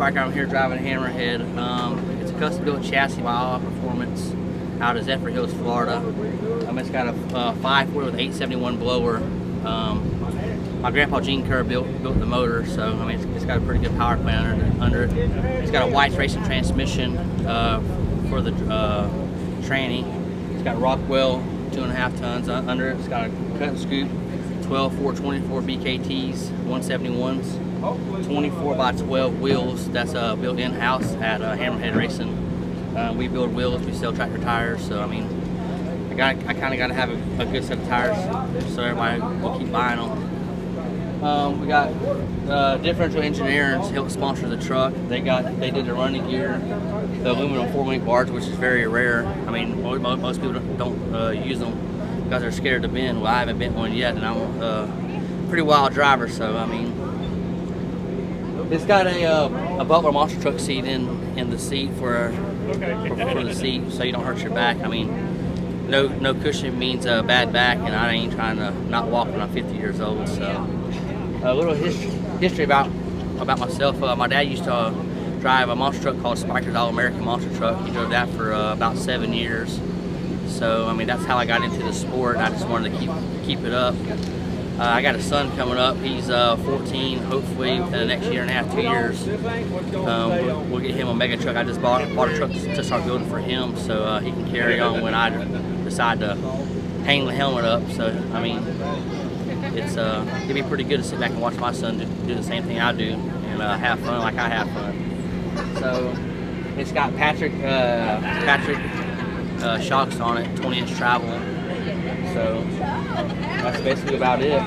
Spiker. I'm here driving a Hammerhead. It's a custom-built chassis by All Out Performance out of Zephyr Hills, Florida. It's got a 5.4 with 871 blower. My grandpa Gene Kerr built the motor, so I mean it's got a pretty good power plant under it. It's got a White's racing transmission for the tranny. It's got Rockwell 2.5 tons under it. It's got a cut and scoop 12-424 BKTs 171s. 24x12 wheels. That's built in-house at Hammerhead Racing. We build wheels, we sell tractor tires, so I mean, I kind of got to have a good set of tires so everybody will keep buying them. We got Differential Engineering helped sponsor the truck. They did the running gear, the aluminum 4-link bars, which is very rare. I mean, most people don't use them because they're scared to bend. Well, I haven't bent one yet, and I'm a pretty wild driver, so I mean. It's got a Butler monster truck seat in the seat for the seat, so you don't hurt your back. I mean, no cushion means a bad back, and I ain't trying to not walk when I'm 50 years old. So, a little history about myself. My dad used to drive a monster truck called Spiker's All-American Monster Truck. He drove that for about 7 years. So, I mean, that's how I got into the sport. I just wanted to keep it up. I got a son coming up. He's 14. Hopefully, within the next year and a half, 2 years, we'll get him a mega truck. I just bought a truck to start building for him, so he can carry on when I decide to hang the helmet up. So, I mean, it'd be pretty good to sit back and watch my son do the same thing I do and have fun like I have fun. So, it's got Patrick shocks on it, 20-inch travel. So that's basically about it.